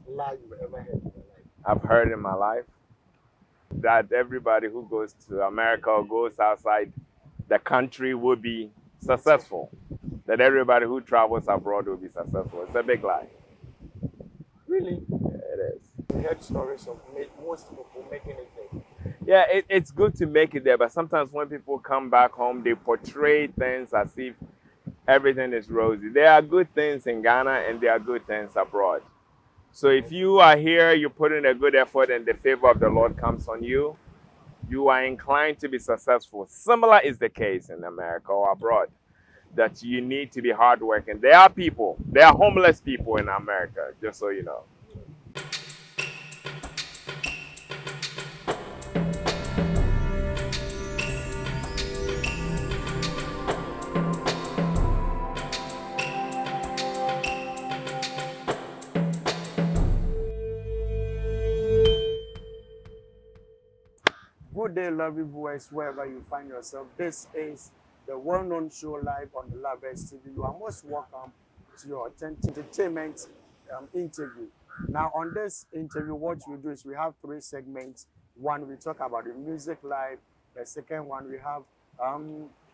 lie you ever heard in your life? I've heard in my life that everybody who goes to America or goes outside the country will be successful. That everybody who travels abroad will be successful. It's a big lie. Really? It is. We heard stories of most people making it there. Yeah, it's good to make it there, but sometimes when people come back home, they portray things as if everything is rosy. There are good things in Ghana and there are good things abroad. So if you are here, you put in a good effort and the favor of the Lord comes on you, you are inclined to be successful. Similar is the case in America or abroad, that you need to be hardworking. There are homeless people in America, just so you know. Good day, lovely viewers, wherever you find yourself. This is the well-known show live on the Lovers TV. You are most welcome to your entertainment interview. Now, on this interview, what we do is we have three segments. One, we talk about the music live. The second one, we have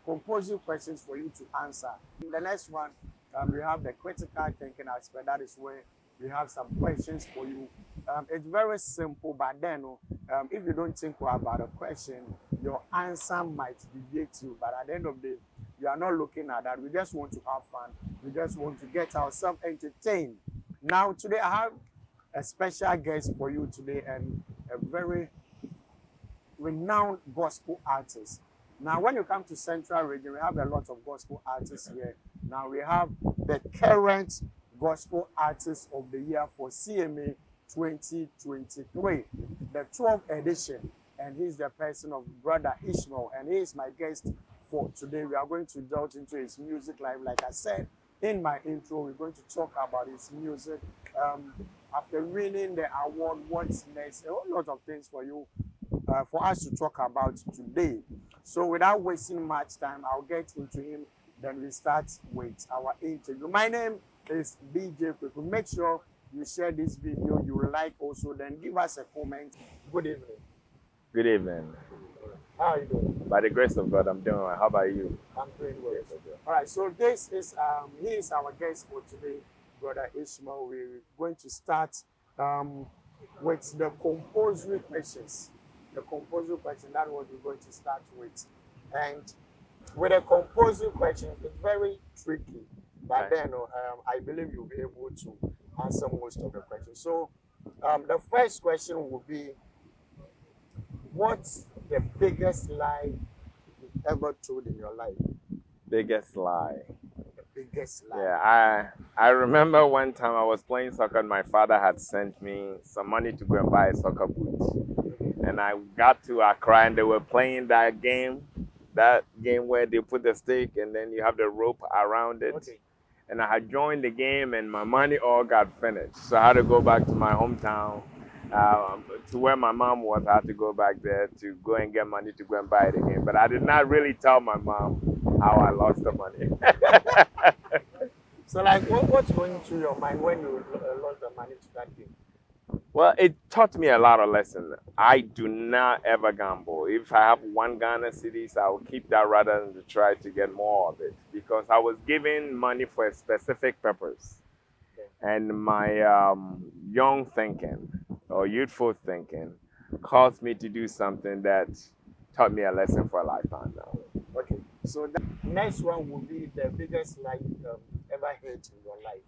composing questions for you to answer. The next one, we have the critical thinking aspect. That is where we have some questions for you. It's very simple, but then if you don't think well about a question, your answer might deviate you. But at the end of the day, you are not looking at that. We just want to have fun. We just want to get ourselves entertained. Now, today I have a special guest for you today and a very renowned gospel artist. Now, when you come to Central Region, we have a lot of gospel artists here. Now, we have the current Gospel Artist of the Year for CMA 2023, the 12th edition. And he's the person of Brother Ishmael, and he is my guest for today. We are going to delve into his music life. Like I said in my intro, we're going to talk about his music. After winning the award, what's next? A whole lot of things for you, for us to talk about today. So without wasting much time, I'll get into him. Then we start with our interview. My name is BJ Kweku. Make sure you share this video, you like also, then give us a comment. Good evening. Good evening. How are you doing? By the grace of God, I'm doing well. How about you? I'm doing well. All right, so this is he is our guest for today, Brother Ishmael. We're going to start with the composer questions. The composer question, that's what we're going to start with. And with a composer question, it's very tricky. But Okay. then I believe you'll be able to answer most of the questions. So the first question will be, what's the biggest lie you've ever told in your life? Biggest lie. The biggest lie. Yeah, I remember one time I was playing soccer and my father had sent me some money to go and buy a soccer boot. And I got to Accra and they were playing that game where they put the stick and then you have the rope around it. Okay. And I had joined the game and my money all got finished. So I had to go back to my hometown, to where my mom was. I had to go back there to go and get money to go and buy it again. But I did not really tell my mom how I lost the money. So, like, what's going through your mind when you lost the money to that game? Well, it taught me a lot of lessons. I do not ever gamble. If I have one Ghana cedis, I will keep that rather than to try to get more of it because I was given money for a specific purpose. And my young thinking or youthful thinking caused me to do something that taught me a lesson for a lifetime now. Okay. So the next one will be the biggest lie you've ever heard in your life.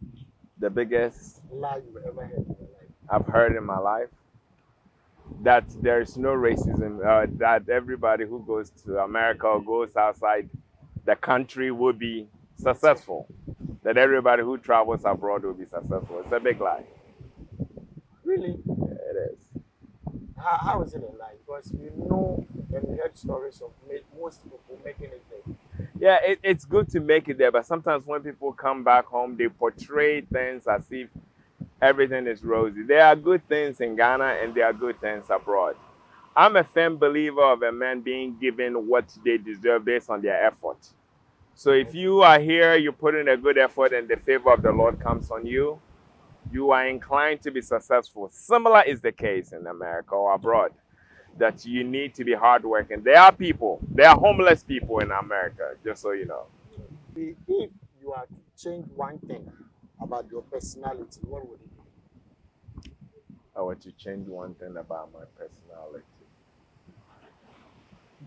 The biggest Lie you've ever heard in your life. I've heard in my life that there is no racism, that everybody who goes to America or goes outside the country will be successful, that everybody who travels abroad will be successful. It's a big lie. Really? It is. How is it a lie? Because we know and we heard stories of most people making it there. Yeah, it's good to make it there, but sometimes when people come back home, they portray things as if everything is rosy. There are good things in Ghana and there are good things abroad. I'm a firm believer of a man being given what they deserve based on their effort. So if you are here, you put in a good effort and the favor of the Lord comes on you, you are inclined to be successful. Similar is the case in America or abroad, that you need to be hardworking. There are people, there are homeless people in America, just so you know. If you are to change one thing about your personality, what would it be? I want to change one thing about my personality.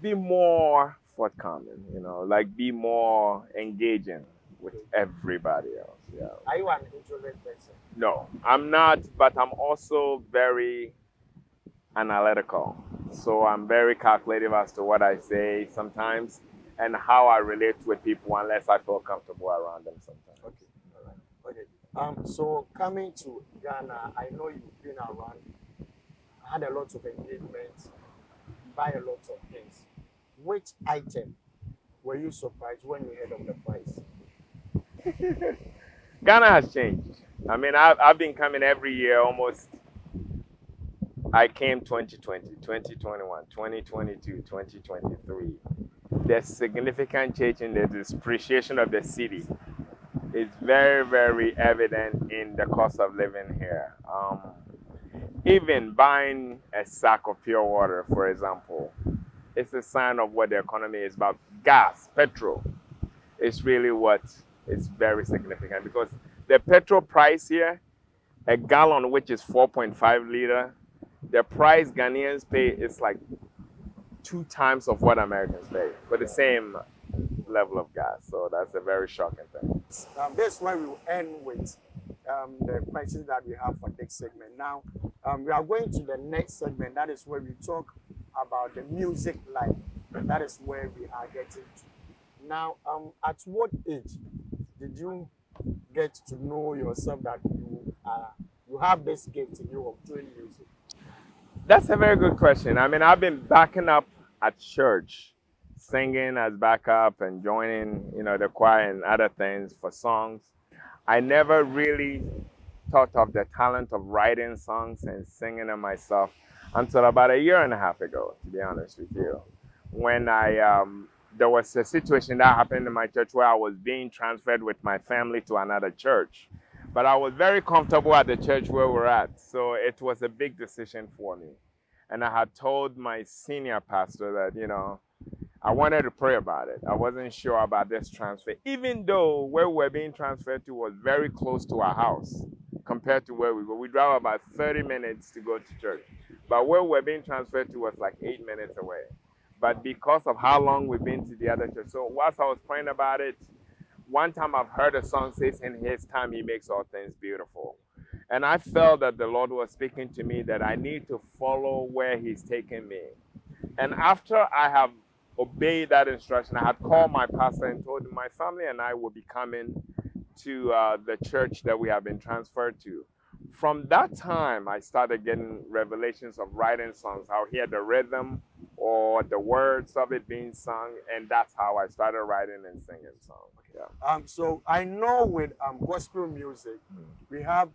Be more forthcoming, like be more engaging with everybody else. Yeah. Are you an introvert person? No, I'm not, but I'm also very analytical. So I'm very calculative as to what I say sometimes and how I relate with people unless I feel comfortable around them sometimes. Okay, all right. Okay. So coming to Ghana, I know you've been around, had a lot of engagement, buy a lot of things. Which item were you surprised when you heard of the price? Ghana has changed. I mean, I've been coming every year almost. I came 2020, 2021, 2022, 2023. There's significant change in the depreciation of the city. It's very, very evident in the cost of living here. Even buying a sack of pure water, for example, it's a sign of what the economy is about. Gas, petrol, is really what is very significant because the petrol price here, a gallon which is 4.5 liter, the price Ghanaians pay is like 2 times of what Americans pay for the same level of gas. So that's a very shocking thing. This is where we will end with the questions that we have for this segment. Now, we are going to the next segment. That is where we talk about the music life. That is where we are getting to. Now, at what age did you get to know yourself that you have this gift in you of doing music? That's a very good question. I mean, I've been backing up at church, singing as backup and joining, the choir and other things for songs. I never really thought of the talent of writing songs and singing them myself until about a year and a half ago, to be honest with you. When there was a situation that happened in my church where I was being transferred with my family to another church. But I was very comfortable at the church where we're at. So it was a big decision for me. And I had told my senior pastor that, I wanted to pray about it. I wasn't sure about this transfer, even though where we were being transferred to was very close to our house compared to where we go. We drove about 30 minutes to go to church. But where we were being transferred to was like 8 minutes away. But because of how long we've been to the other church, so whilst I was praying about it, one time I've heard a song says, in his time, he makes all things beautiful. And I felt that the Lord was speaking to me that I need to follow where he's taking me. And after I have obeyed that instruction, I had called my pastor and told him my family and I will be coming to the church that we have been transferred to. From that time, I started getting revelations of writing songs. I'll hear the rhythm or the words of it being sung, and that's how I started writing and singing songs. Yeah. So I know with gospel music, we have,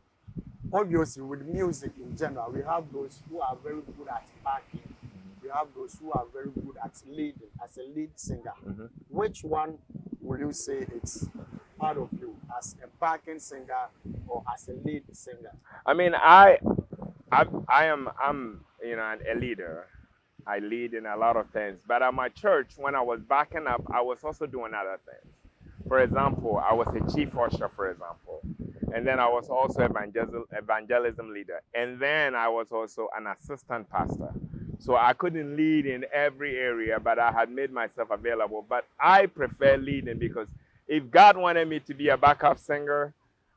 obviously with music in general, we have those who are very good at backing. We have those who are very good at leading, as a lead singer. Mm-hmm. Which one will you say it's part of you, as a backing singer or as a lead singer? I mean, I'm a leader. I lead in a lot of things. But at my church, when I was backing up, I was also doing other things. For example, I was a chief usher, for example. And then I was also evangelism leader. And then I was also an assistant pastor. So I couldn't lead in every area, but I had made myself available. But I prefer leading because if God wanted me to be a backup singer,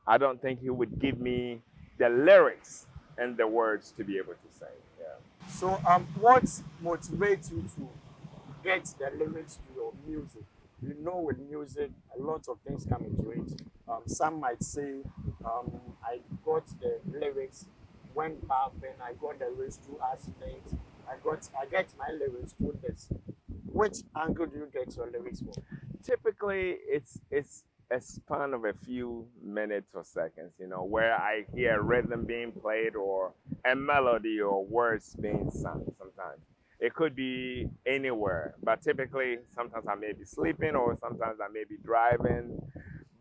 I don't think he would give me the lyrics and the words to be able to sing. Yeah. So what motivates you to get the lyrics to your music? You know, with music, a lot of things come into it. Some might say, I got the lyrics when Parvin, I got the lyrics through accident, I get my lyrics through this. Which angle do you get your lyrics from? Typically, it's a span of a few minutes or seconds, where I hear rhythm being played or a melody or words being sung sometimes. It could be anywhere, but typically sometimes I may be sleeping or sometimes I may be driving.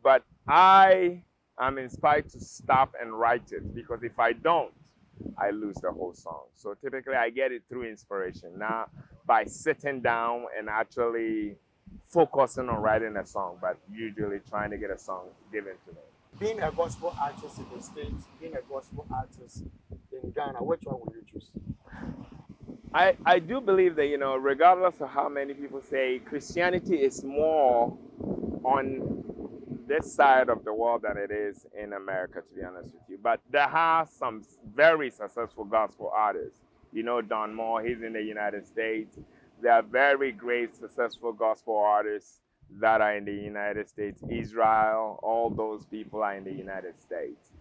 But I I'm inspired to stop and write it, because if I don't, I lose the whole song. So typically I get it through inspiration, not by sitting down and actually focusing on writing a song, but usually trying to get a song given to me. Being a gospel artist in the States, being a gospel artist in Ghana, which one would you choose? I do believe that, regardless of how many people say, Christianity is more on this side of the world than it is in America, to be honest with you. But there are some very successful gospel artists. Don Moore, he's in the United States. There are very great, successful gospel artists that are in the United States. Israel, all those people are in the United States.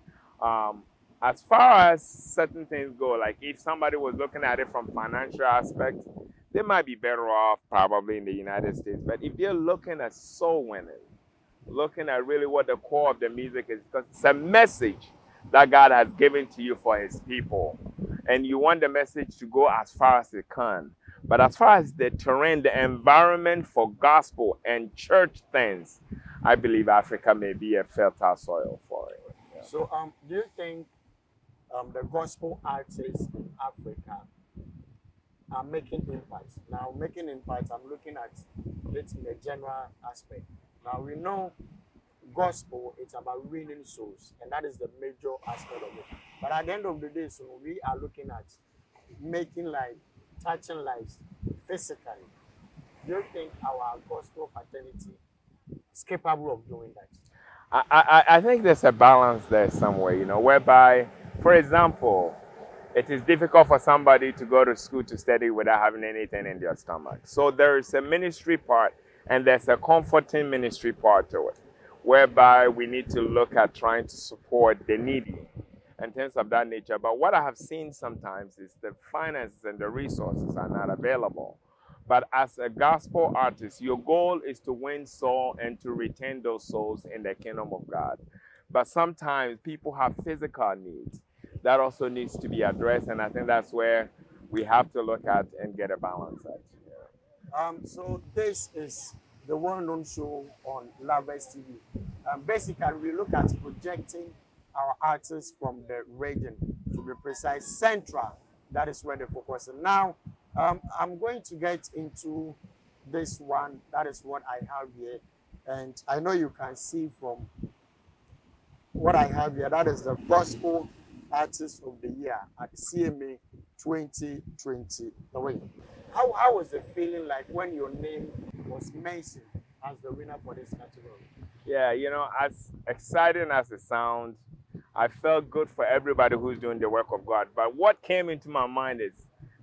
As far as certain things go, like if somebody was looking at it from financial aspect, they might be better off probably in the United States. But if you're looking at soul winning, looking at really what the core of the music is, because it's a message that God has given to you for his people. And you want the message to go as far as it can. But as far as the terrain, the environment for gospel and church things, I believe Africa may be a fertile soil for it. Yeah. So, do you think the gospel artists in Africa are making impacts? Now, making impacts, I'm looking at it in a general aspect. Now, we know gospel, it's about winning souls, and that is the major aspect of it. But at the end of the day, so we are looking at making life, touching lives physically. Do you think our gospel fraternity is capable of doing that? I think there's a balance there somewhere, whereby, for example, it is difficult for somebody to go to school to study without having anything in their stomach. So there is a ministry part and there's a comforting ministry part to it, whereby we need to look at trying to support the needy and things of that nature. But what I have seen sometimes is the finances and the resources are not available. But as a gospel artist, your goal is to win souls and to retain those souls in the kingdom of God. But sometimes people have physical needs that also needs to be addressed, and I think that's where we have to look at and get a balance at. So this is the well-known show on Lovers TV. Basically, we look at projecting our artists from the region, to be precise, Central. That is where the focus is. Now, I'm going to get into this one. That is what I have here. And I know you can see from what I have here, that is the Gospel Artist of the Year at CMA 2023. How was the feeling like when your name was mentioned as the winner for this category? Yeah, as exciting as it sounds, I felt good for everybody who's doing the work of God. But what came into my mind is,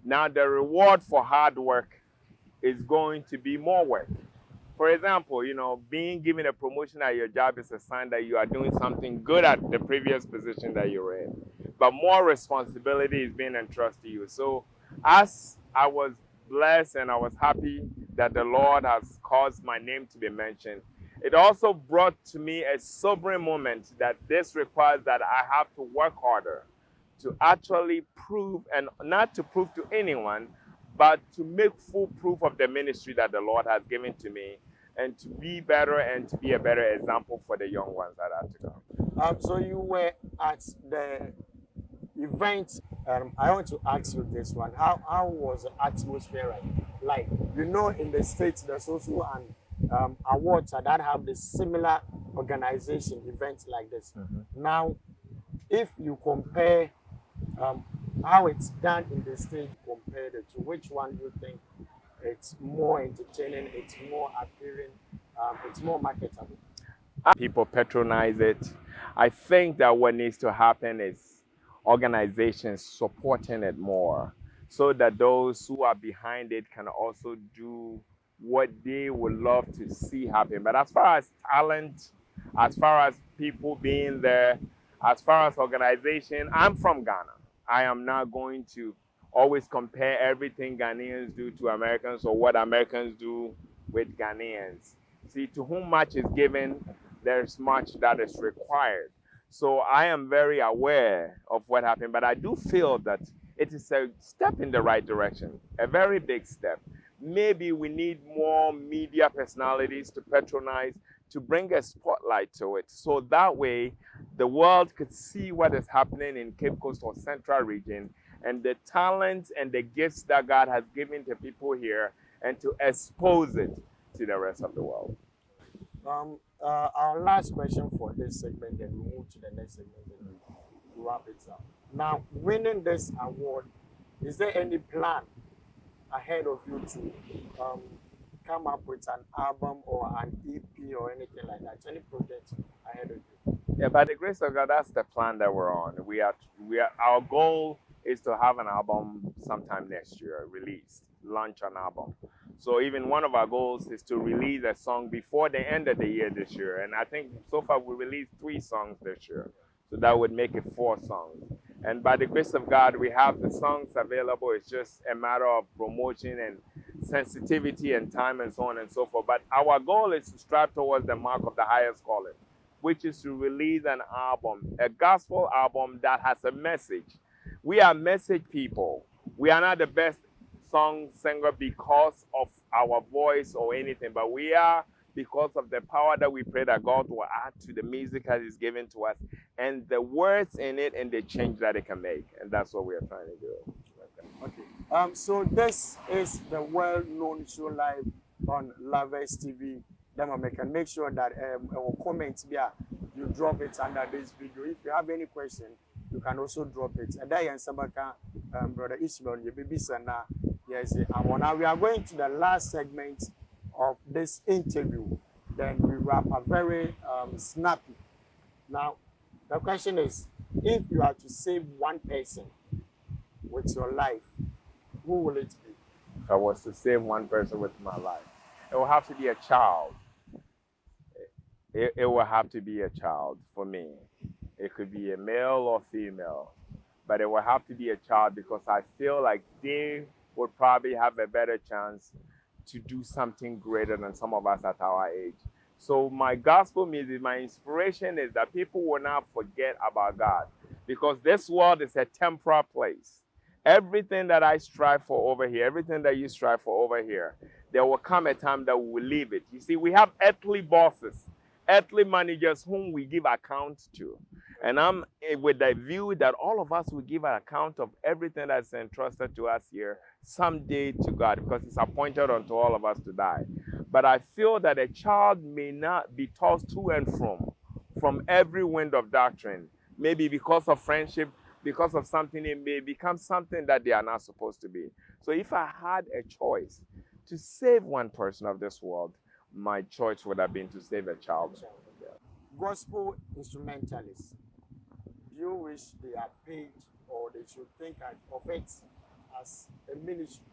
now the reward for hard work is going to be more work. For example, being given a promotion at your job is a sign that you are doing something good at the previous position that you were in. But more responsibility is being entrusted to you. So as I was blessed and I was happy that the Lord has caused my name to be mentioned, it also brought to me a sobering moment that this requires that I have to work harder to actually prove, and not to prove to anyone, but to make full proof of the ministry that the Lord has given to me, and to be better and to be a better example for the young ones that are to come. So you were at the event. I want to ask you this one. How was the atmosphere like? In the States, there's also an awards that have the similar organization events like this. Mm-hmm. Now, if you compare how it's done in the States compared to, which one do you think it's more entertaining, it's more appealing, it's more marketable? People patronize it. I think that what needs to happen is organizations supporting it more, so that those who are behind it can also do what they would love to see happen. But as far as talent, as far as people being there, as far as organization, I'm from Ghana. I am not going to always compare everything Ghanaians do to Americans, or what Americans do with Ghanaians. See, to whom much is given, there's much that is required. So I am very aware of what happened, but I do feel that it is a step in the right direction, a very big step. Maybe we need more media personalities to patronize, to bring a spotlight to it. So that way, the world could see what is happening in Cape Coast or Central region and the talents and the gifts that God has given to people here and to expose it to the rest of the world. Our last question for this segment, then we move to the next segment and we wrap it up. Now, winning this award, is there any plan ahead of you to come up with an album or an EP or anything like that? Any project ahead of you? Yeah, by the grace of God, that's the plan that we're on. Our goal is to have an album sometime next year, released, launch an album. So even one of our goals is to release a song before the end of the year this year. And I think so far we released 3 songs this year. So that would make it 4 songs. And by the grace of God, we have the songs available. It's just a matter of promotion and sensitivity and time and so on and so forth. But our goal is to strive towards the mark of the highest calling, which is to release an album, a gospel album that has a message. We are message people. We are not the best song singer because of our voice or anything, but we are because of the power that we pray that God will add to the music that is given to us and the words in it and the change that it can make. And that's what we are trying to do. Okay. So this is the well-known show live on Lovers TV. Then I can make sure that our comments here, you drop it under this video. If you have any question, you can also drop it. And then Brother Ishmael, your baby son, yes, now we are going to the last segment of this interview. Then we wrap up very snappy. Now, the question is, if you are to save one person with your life, who will it be? If I was to save one person with my life, it will have to be a child. It will have to be a child for me. It could be a male or female, but it will have to be a child because I feel like they would probably have a better chance to do something greater than some of us at our age. So my gospel music, my inspiration is that people will not forget about God because this world is a temporal place. Everything that I strive for over here, everything that you strive for over here, there will come a time that we will leave it. You see, we have earthly bosses, earthly managers whom we give account to. And I'm with the view that all of us will give an account of everything that's entrusted to us here someday to God because it's appointed unto all of us to die. But I feel that a child may not be tossed to and from every wind of doctrine, maybe because of friendship, because of something, it may become something that they are not supposed to be. So if I had a choice to save one person of this world, my choice would have been to save a child. Yeah. Gospel instrumentalists, do you wish they are paid or they should think of it as a ministry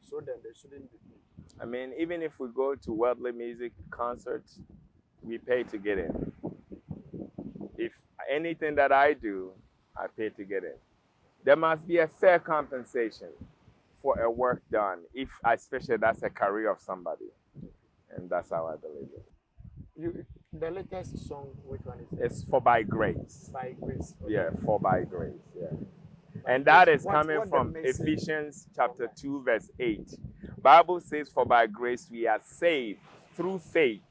so that they shouldn't be paid? I mean, even if we go to worldly music concerts, we pay to get in. If anything that I do, I pay to get in. There must be a fair compensation for a work done, if especially that's a career of somebody. And that's how I believe it. The latest song, which one is it? It's For By Grace. By Grace. Okay. Yeah, For By Grace. Yeah. By And that grace. is coming What from the message? Ephesians chapter 2, verse 8. Bible says, for by grace we are saved through faith.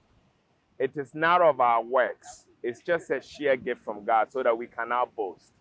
It is not of our works. It's just a sheer gift from God so that we cannot boast.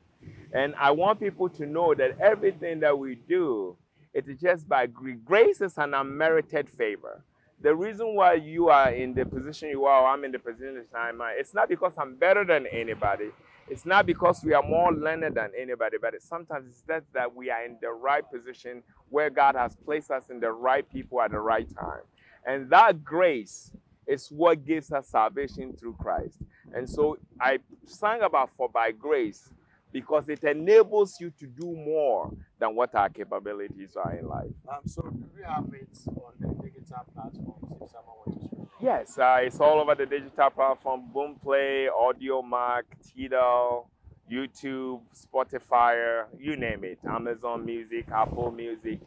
And I want people to know that everything that we do, it is just by grace. Grace is an unmerited favor. The reason why you are in the position you are, or I'm in the position I'm in, it's not because I'm better than anybody. It's not because we are more learned than anybody, but sometimes it's that we are in the right position where God has placed us in the right people at the right time. And that grace is what gives us salvation through Christ. And so I sang about For By Grace because it enables you to do more than what our capabilities are in life. So do we have it on the digital platforms if someone wants to stream? Yes, it's all over the digital platform, Boomplay, AudioMac, Tidal, YouTube, Spotify, you name it, Amazon Music, Apple Music,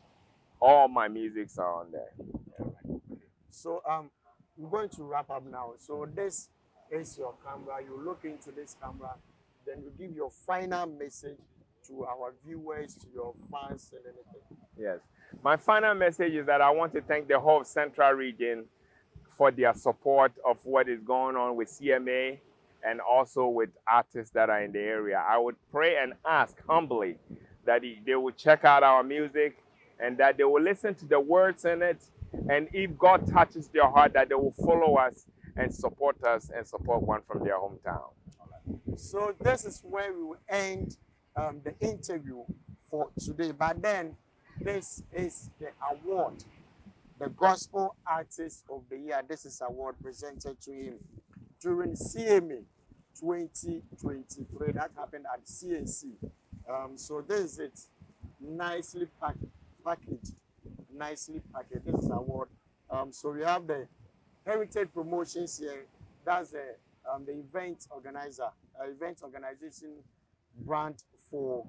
all my musics are on there. So we're going to wrap up now. So this is your camera. You look into this camera, then you give your final message to our viewers, to your fans and anything. Yes. My final message is that I want to thank the whole Central region for their support of what is going on with CMA. and also with artists that are in the area. I would pray and ask humbly that they will check out our music and that they will listen to the words in it. And if God touches their heart, that they will follow us and support us and support one from their hometown. So this is where we will end the interview for today. But then this is the award, the Gospel Artist of the Year. This is award presented to him during CMA 2023. That happened at CNC. So this is it, nicely packaged, nicely packaged. This is award. So we have the Heritage Promotions here. That's the event organizer, event organization brand for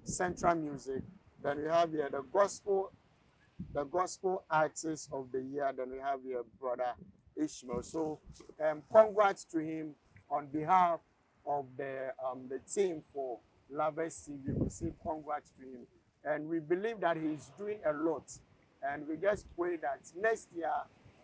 Central Music. Then we have here the Gospel Artist of the Year. Then we have here Brother Ishmael. So congrats to him on behalf of the team for Lovers TV. We say congrats to him. And we believe that he's doing a lot. And we just pray that next year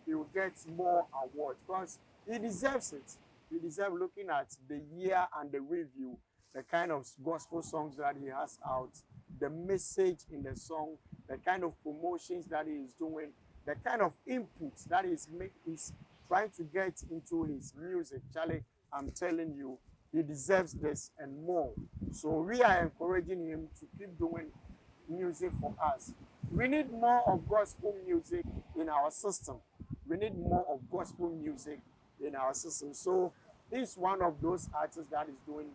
he will get more awards because he deserves it. He deserves, looking at the year and the review, the kind of gospel songs that he has out, the message in the song, the kind of promotions that he is doing, the kind of inputs that he's trying to get into his music. Charlie, I'm telling you, he deserves this and more. So we are encouraging him to keep doing music for us. We need more of gospel music in our system. We need more of gospel music in our system. So he's one of those artists that is doing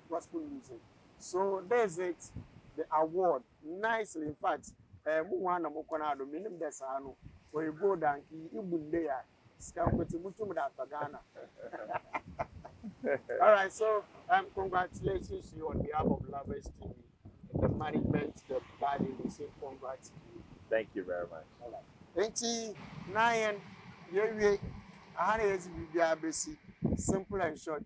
gospel music. So there's it, the award, nicely. In fact, all right, so congratulations to you on behalf of Lovers TV, the management, the body. We say congrats to you. Thank you very much. All right. 29 simple and short.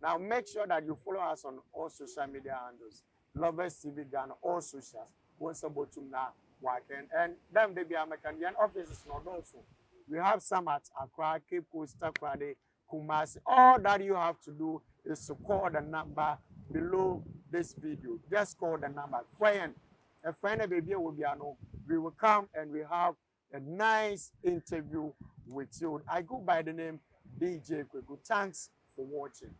Now make sure that you follow us on all social media handles. Lovers TV Ghana, all socials. Once about to now working. And then baby American offices not also. We have some at Accra, Cape Coast, Takoradi, Kumasi. All that you have to do is to call the number below this video. Just call the number. A friend baby will be no. We will come and we have a nice interview with you. I go by the name DJ Kweku. Thanks for watching.